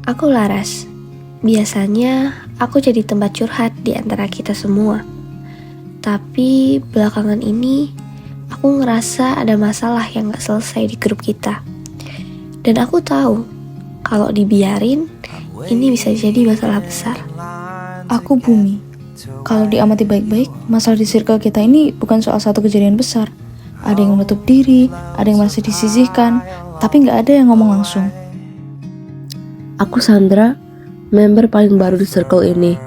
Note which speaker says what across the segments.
Speaker 1: Aku Laras. Biasanya aku jadi tempat curhat di antara kita semua. Tapi belakangan ini aku ngerasa ada masalah yang gak selesai di grup kita. Dan aku tahu kalau dibiarin ini bisa jadi masalah besar.
Speaker 2: Aku Bumi. Kalau diamati baik-baik, masalah di circle kita ini bukan soal satu kejadian besar. Ada yang menutup diri, ada yang masih disisihkan, tapi nggak ada yang ngomong langsung.
Speaker 3: Aku Sandra, member paling baru di circle ini.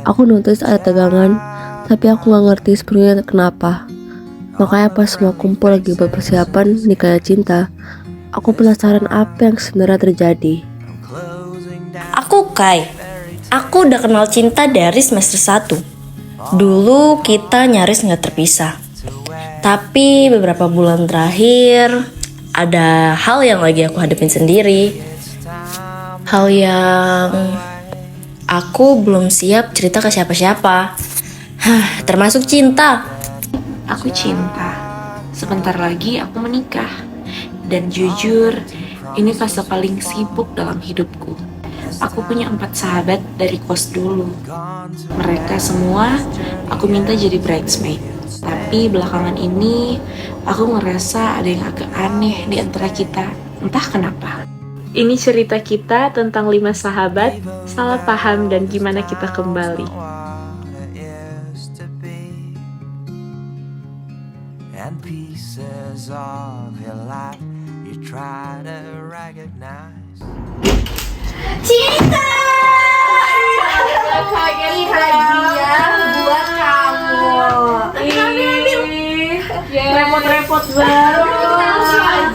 Speaker 3: Aku notice ada tegangan, tapi aku gak ngerti sebenarnya kenapa. Makanya pas semua kumpul lagi buat persiapan nikahnya Cinta, aku penasaran apa yang sebenarnya terjadi.
Speaker 4: Aku Kai. Aku udah kenal Cinta dari semester 1. Dulu kita nyaris gak terpisah. Tapi beberapa bulan terakhir ada hal yang lagi aku hadapin sendiri. Hal yang aku belum siap cerita ke siapa-siapa. Termasuk Cinta.
Speaker 5: Aku Cinta. Sebentar lagi aku menikah. Dan jujur, ini fase paling sibuk dalam hidupku. Aku punya 4 sahabat dari kos dulu. Mereka semua aku minta jadi bridesmaid. Tapi belakangan ini aku ngerasa ada yang agak aneh di antara kita. Entah kenapa. Ini cerita kita tentang 5 sahabat, salah paham dan gimana kita kembali.
Speaker 6: And pieces of your life you try to recognize.
Speaker 1: Cinta! Ini hadiah buat kamu.
Speaker 5: Repot-repot banget.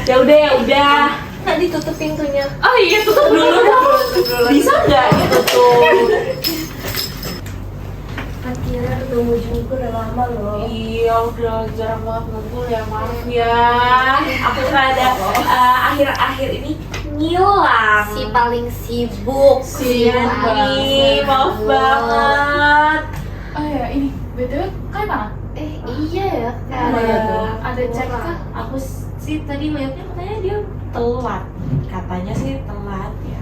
Speaker 5: Ya udah.
Speaker 1: Tadi tutup pintunya.
Speaker 5: Oh iya, tutup dulu dong. Bisa nggak ditutup?
Speaker 1: Akhirnya ketemu juga udah lama loh.
Speaker 5: Iya, udah jarang banget ngumpul ya, maaf ya. Aku rada akhir-akhir ini ngilang.
Speaker 1: Si paling sibuk.
Speaker 5: Sian nih, maaf banget.
Speaker 7: Oh ya, ini BTW Kai mana?
Speaker 1: Iya ya.
Speaker 7: Ada cek kah?
Speaker 5: Aku sih tadi lihatnya katanya dia telat. Katanya sih telat ya.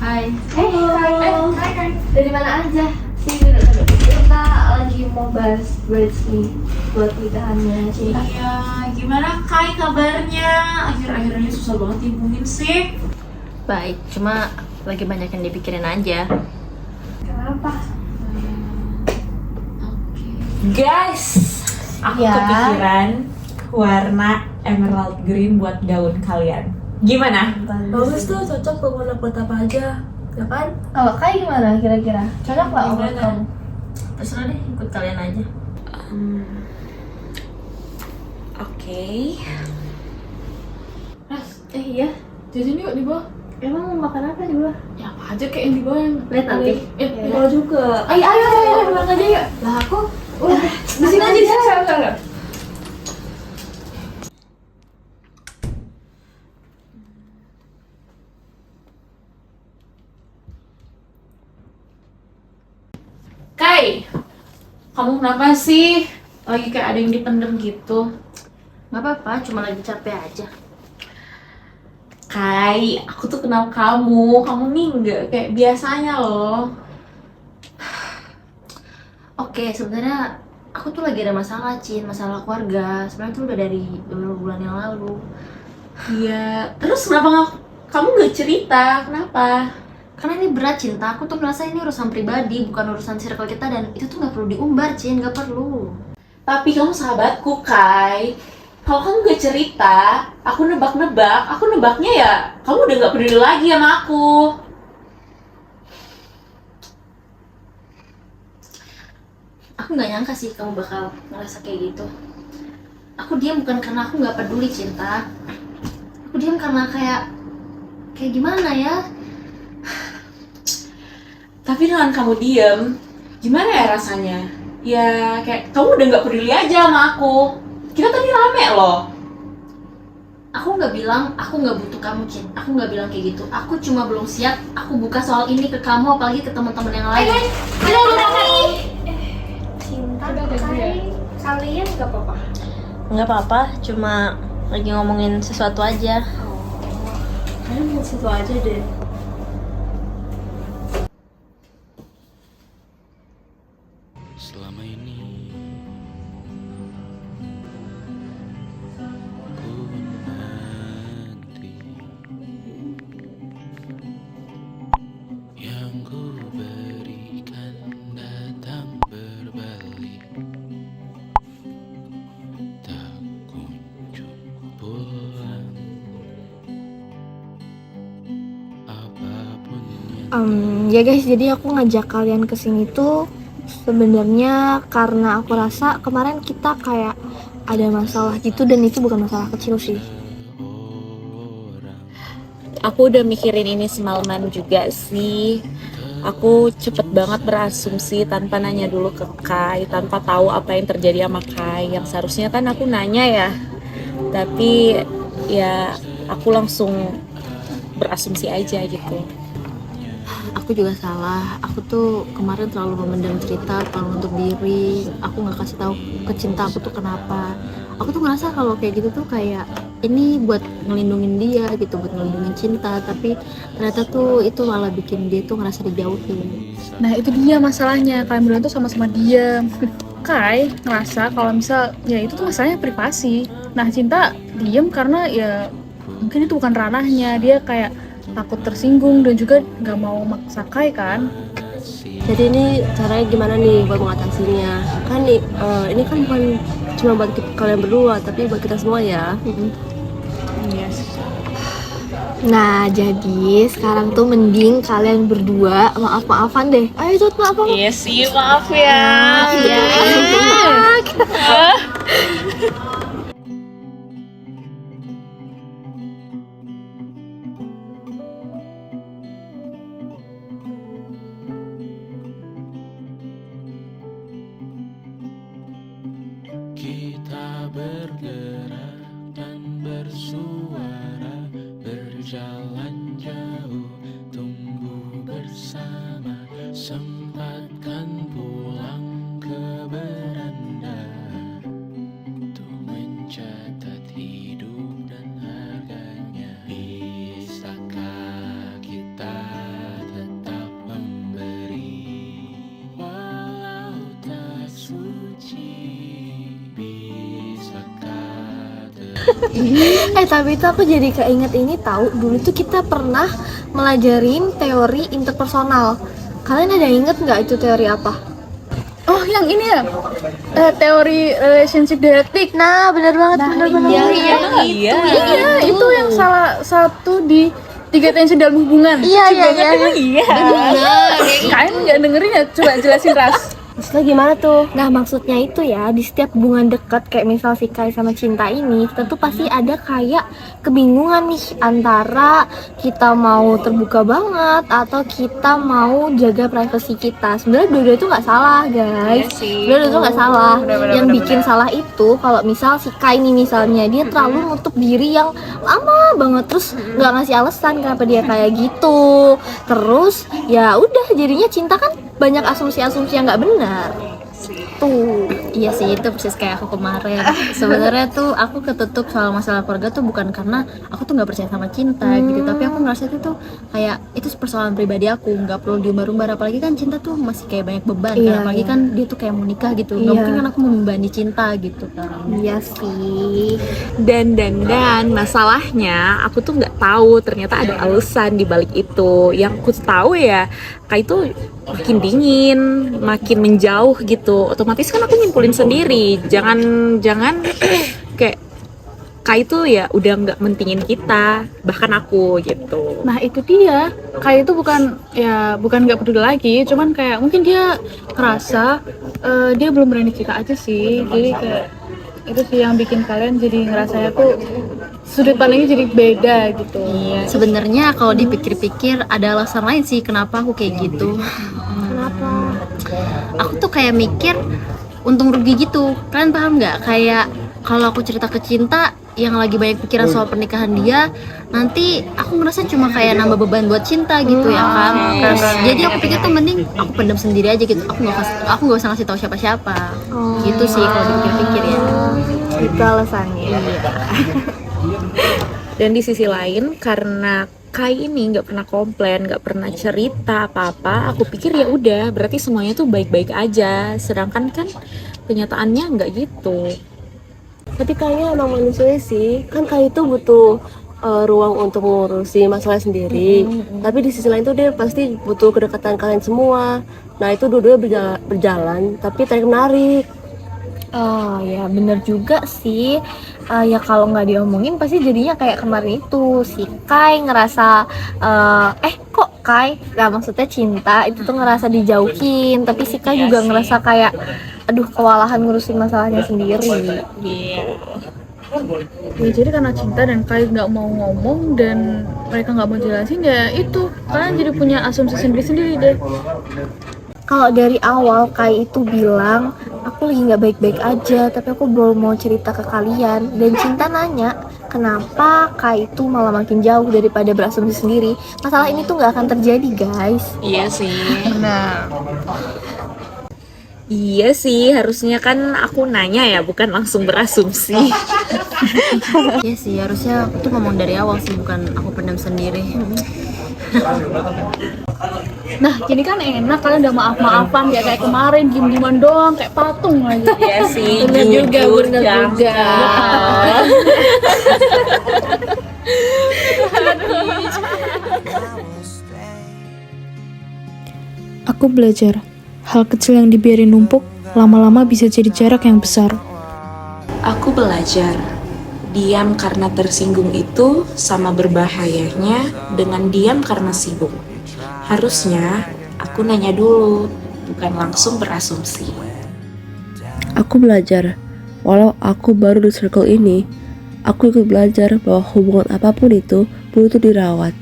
Speaker 7: Hai.
Speaker 1: Hai. Dari mana aja? Sini duduk. Kita lagi mau bahas nih buat nikahannya Cinta.
Speaker 7: Iya, gimana Kai kabarnya? Akhir-akhir ini susah banget dihubungin sih.
Speaker 4: Baik, cuma lagi banyak yang dipikirin aja.
Speaker 1: Kenapa?
Speaker 5: Guys, aku
Speaker 1: Ya.
Speaker 5: kepikiran warna emerald green buat gaun kalian. Gimana?
Speaker 3: Bagus tuh, cocok buat apa aja, ya kan?
Speaker 1: Kalau Kai gimana kira-kira? Cocok nggak buat
Speaker 5: Gimana?
Speaker 1: kamu?
Speaker 4: Terserah deh, ikut kalian aja.
Speaker 5: Oke.
Speaker 1: Iya.
Speaker 7: Jajan yuk di bawah.
Speaker 1: Emang mau makan apa di bawah?
Speaker 7: Ya apa aja kayak yang di bawah yang
Speaker 1: Lihat nanti.
Speaker 7: di bawah juga.
Speaker 1: Ayo, pulang aja yuk. Lah aku udah di sini aja, di sana.
Speaker 7: Kai, kamu kenapa sih? Lagi kayak ada yang dipendem gitu.
Speaker 4: Gak apa-apa, cuma lagi capek aja.
Speaker 5: Kai, aku tuh kenal kamu. Kamu nih nggak kayak biasanya loh.
Speaker 4: Oke, sebenarnya aku tuh lagi ada masalah, masalah keluarga. Sebenarnya tuh udah dari beberapa bulan yang lalu.
Speaker 5: Iya. Terus kenapa kamu nggak cerita? Kenapa?
Speaker 4: Karena ini berat, Cinta. Aku tuh merasa ini urusan pribadi, bukan urusan circle kita, dan itu tuh nggak perlu diumbar, nggak perlu.
Speaker 5: Tapi kamu sahabatku, Kai. Kalau kamu nggak cerita, aku nebak-nebak. Aku nebaknya ya, kamu udah nggak peduli lagi sama aku.
Speaker 4: Aku nggak nyangka sih kamu bakal ngerasa kayak gitu. Aku diam bukan karena aku nggak peduli, Cinta. Aku diam karena kayak gimana ya?
Speaker 5: Tapi dengan kamu diem, gimana ya rasanya? Ya kayak kamu udah nggak peduli aja sama aku. Kita tadi rame loh.
Speaker 4: Aku nggak bilang aku nggak butuh kamu, Cin. Aku nggak bilang kayak gitu. Aku cuma belum siap. Aku buka soal ini ke kamu, apalagi ke teman-teman yang lain.
Speaker 1: Cinta Kai, kalian gak apa-apa.
Speaker 4: Nggak apa-apa, cuma lagi ngomongin sesuatu aja.
Speaker 1: Kalian situ aja deh.
Speaker 8: Selama ini ku menanti yang ku berikan datang berbalik, tak kunjung pulang. Apapun yang
Speaker 1: Ya guys, jadi aku ngajak kalian kesini tuh sebenarnya karena aku rasa kemarin kita kayak ada masalah gitu, dan itu bukan masalah kecil sih.
Speaker 7: Aku udah mikirin ini semalaman juga sih. Aku cepet banget berasumsi tanpa nanya dulu ke Kai, tanpa tahu apa yang terjadi sama Kai. Yang seharusnya kan aku nanya ya, tapi ya aku langsung berasumsi aja gitu.
Speaker 2: Aku juga salah. Aku tuh kemarin terlalu memendam cerita, terlalu untuk diri. Aku nggak kasih tahu ke cinta aku tuh kenapa. Aku tuh ngerasa kalau kayak gitu tuh kayak ini buat ngelindungin dia gitu, buat ngelindungin cinta. Tapi ternyata tuh itu malah bikin dia tuh ngerasa dijauhin.
Speaker 9: Nah itu dia masalahnya, kalian berdua tuh sama-sama diam. Kai ngerasa kalau misal ya itu tuh masalahnya privasi. Nah Cinta diam karena ya mungkin itu bukan ranahnya. Dia kayak takut tersinggung dan juga nggak mau maksa Kai kan.
Speaker 3: Jadi ini caranya gimana nih buat mengatasinya? Kan ini kan bukan cuma buat kalian berdua, tapi buat kita semua ya.
Speaker 9: Yes.
Speaker 1: Nah, jadi sekarang tuh mending kalian berdua maaf-maafan deh. Ayo Jod, maaf-maaf.
Speaker 7: Iya sih, maaf ya.
Speaker 1: Maaf ya.
Speaker 8: kita bergerak dan bersuara, berjalan jauh, tumbuh bersama, sempatkan pulang ke beranda untuk mencatat hidup dan harganya. Bisakah kita tetap memberi walau tak suci?
Speaker 1: Tapi itu aku jadi keinget ini tahu. Dulu tuh kita pernah melajarin teori interpersonal. Kalian ada inget nggak itu teori apa?
Speaker 9: Oh yang ini ya, teori relationship dialektik.
Speaker 1: Nah, benar banget, benar-benar.
Speaker 9: Iya, itu yang salah satu di 3 tensi dalam hubungan.
Speaker 1: Iya.
Speaker 9: Benar. Kalian nggak dengerin ya? Coba jelasin Ras.
Speaker 3: Maksudnya gimana tuh?
Speaker 1: Nah, maksudnya itu ya, di setiap hubungan dekat kayak misal si Kai sama Cinta ini, kita tuh pasti ada kayak kebingungan nih antara kita mau terbuka banget atau kita mau jaga privasi kita. Sebenarnya dua-dua itu nggak salah, guys. Dua-dua itu nggak salah. Yang bikin salah itu kalau misal si Kai nih misalnya dia terlalu nutup diri yang lama banget, terus nggak ngasih alasan kenapa dia kayak gitu. Terus ya udah jadinya Cinta kan banyak asumsi-asumsi yang nggak benar. Tuh.
Speaker 2: Iya sih, itu persis kayak aku kemarin. Sebenarnya tuh aku ketutup soal masalah keluarga tuh bukan karena aku tuh nggak percaya sama Cinta gitu, tapi aku ngerasa itu tuh kayak itu persoalan pribadi aku, nggak perlu diumbar-umbar. Apalagi kan Cinta tuh masih kayak banyak beban kan, apalagi kan dia tuh kayak mau nikah gitu, nggak mungkin kan aku membebani Cinta gitu kan.
Speaker 1: Iya sih.
Speaker 7: Dan masalahnya aku tuh nggak tahu ternyata ada alasan di balik itu. Yang aku tahu ya Kai itu makin dingin, makin menjauh gitu. Otomatis kan aku nyimpulin sendiri. Jangan kayak Kai itu ya udah nggak mentingin kita, bahkan aku gitu.
Speaker 9: Nah itu dia, kayak itu bukan nggak peduli lagi, cuman kayak mungkin dia ngerasa dia belum berani cerita aja sih. Jadi kayak itu sih yang bikin kalian jadi ngerasa tuh sudut pandangnya jadi beda gitu.
Speaker 2: Iya, sebenarnya kalau dipikir-pikir ada alasan lain sih kenapa aku kayak gitu.
Speaker 1: Kenapa?
Speaker 2: Aku tuh kayak mikir untung rugi gitu. Kalian paham nggak? Kayak kalau aku cerita ke Cinta yang lagi banyak pikiran soal pernikahan dia, nanti aku ngerasa cuma kayak nambah beban buat Cinta gitu ya kan. Jadi aku pikir tuh mending aku pendam sendiri aja gitu. Aku nggak usah ngasih tahu siapa-siapa. Gitu sih kalau dipikir-pikir ya. Itu alasannya.
Speaker 7: Dan di sisi lain karena Kai ini nggak pernah komplain, nggak pernah cerita apa-apa, aku pikir ya udah berarti semuanya tuh baik-baik aja. Sedangkan kan kenyataannya nggak gitu.
Speaker 3: Tapi kayaknya emang manusia sih, kan kayak itu butuh ruang untuk mengurusi masalah sendiri. Tapi di sisi lain tuh dia pasti butuh kedekatan kalian semua. Nah itu dua-duanya berjalan, tapi tarik menarik.
Speaker 1: Oh ya bener juga sih. Ya kalau nggak diomongin pasti jadinya kayak kemarin itu si Kai ngerasa kok Kai nggak maksudnya cinta itu tuh ngerasa dijauhin, tapi si Kai juga ngerasa kayak aduh kewalahan ngurusin masalahnya sendiri gitu.
Speaker 9: Ya, jadi karena cinta dan Kai nggak mau ngomong dan mereka nggak mau jelasin, ya itu kalian jadi punya asumsi sendiri-sendiri deh.
Speaker 1: Kalau dari awal Kai itu bilang aku lagi nggak baik-baik aja, tapi aku belum mau cerita ke kalian. Dan Cinta nanya kenapa Kai itu malah makin jauh daripada berasumsi sendiri. Masalah ini tuh nggak akan terjadi guys.
Speaker 7: Iya sih.
Speaker 9: Benar.
Speaker 7: Iya sih, harusnya kan aku nanya ya, bukan langsung berasumsi.
Speaker 2: Iya sih, harusnya aku tuh ngomong dari awal sih, bukan aku pendam sendiri.
Speaker 9: Nah, jadi kan enak kalian udah maaf-maafan ya, kayak kemarin diem-dieman doang kayak patung aja.
Speaker 7: Iya sih,
Speaker 1: Bener juga,
Speaker 7: jujur,
Speaker 1: bener juga.
Speaker 10: Aku belajar, hal kecil yang dibiarin numpuk, lama-lama bisa jadi jarak yang besar.
Speaker 5: Aku belajar, diam karena tersinggung itu sama berbahayanya dengan diam karena sibuk. Harusnya aku nanya dulu, bukan langsung berasumsi.
Speaker 3: Aku belajar, walau aku baru di circle ini, aku ikut belajar bahwa hubungan apapun itu butuh dirawat,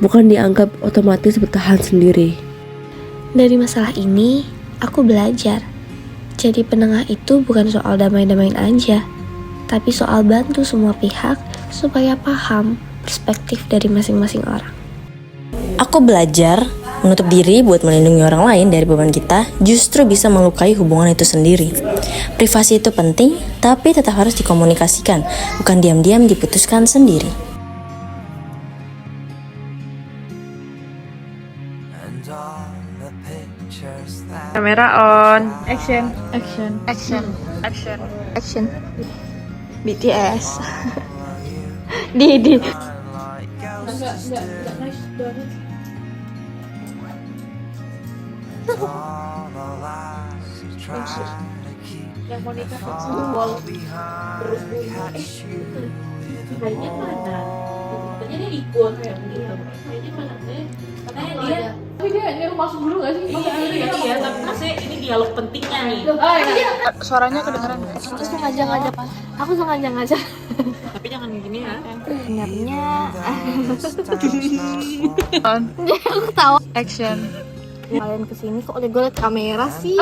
Speaker 3: bukan dianggap otomatis bertahan sendiri.
Speaker 1: Dari masalah ini, aku belajar. Jadi penengah itu bukan soal damai-damain aja, tapi soal bantu semua pihak supaya paham perspektif dari masing-masing orang.
Speaker 4: Aku belajar menutup diri buat melindungi orang lain dari beban kita justru bisa melukai hubungan itu sendiri. Privasi itu penting, tapi tetap harus dikomunikasikan, bukan diam-diam diputuskan sendiri.
Speaker 6: And all the pictures that
Speaker 7: Kamera on.
Speaker 9: Action, action, action, action,
Speaker 1: Action. BTS. di
Speaker 6: like ghosts all the lies you try to keep fall behind, catch you
Speaker 7: Kayaknya mana? Jadi ikut kayak begitu. Kayaknya mana sih? Katanya dia.
Speaker 9: Tapi dia nyuruh masuk dulu gak sih?
Speaker 7: Iya, tapi maksudnya ini dialog pentingnya nih.
Speaker 9: Suaranya kedengeran.
Speaker 1: Aku sengaja pak. Aku sengaja.
Speaker 7: Tapi jangan gini ya.
Speaker 1: Sebenarnya
Speaker 9: Aku tahu. Action.
Speaker 1: kalian kesini kok gue liat kamera sih.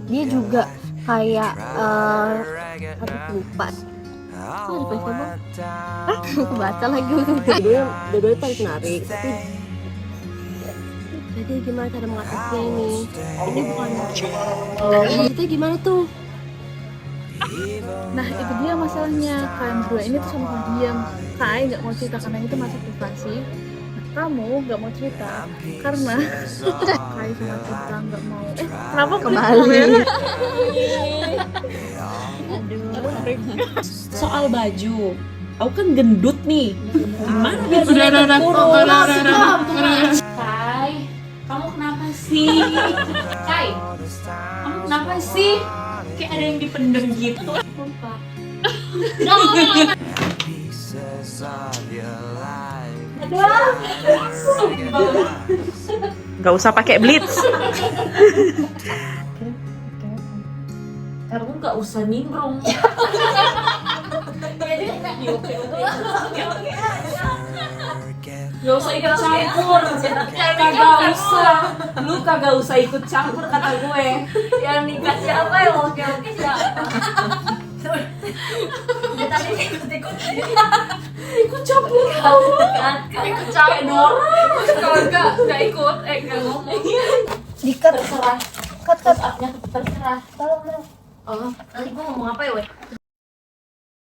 Speaker 1: Dia juga kayak aduh lupa. Kok di Facebook? Aku baca lagi.
Speaker 3: Dua-duanya tarik menarik, tapi jadi gimana cara mengatasinya ini? Ini bukan kita gimana tuh?
Speaker 9: Nah itu dia masalahnya, kalian berdua ini tuh sama-sama diam. Kai nggak mau cerita karena itu masih privasi. Nah, kamu nggak mau cerita karena Kai sama Cinta nggak mau. Kenapa
Speaker 1: Kembali.
Speaker 7: Soal baju, aku kan gendut nih. Gimana biar kelihatan kurus? Kai, kamu kenapa sih? Kai, kamu kenapa sih? Kayak ada yang dipendem gitu. Lupa.
Speaker 6: pieces of your life.
Speaker 7: Gak usah pakai blitz. Kamu gak usah nimbrung. Gak usah ikut campur. Kagak usah. Lu kagak usah ikut campur kata gue. Yang nikah siapa ya? Oke siapa? Ikut campur. Ikut campur. Kalau enggak ikut, enggak ngomong.
Speaker 1: Dikat terserah. Kat. Terserah. Tolong.
Speaker 4: Oh, tadi gue ngomong apa ya, Wei?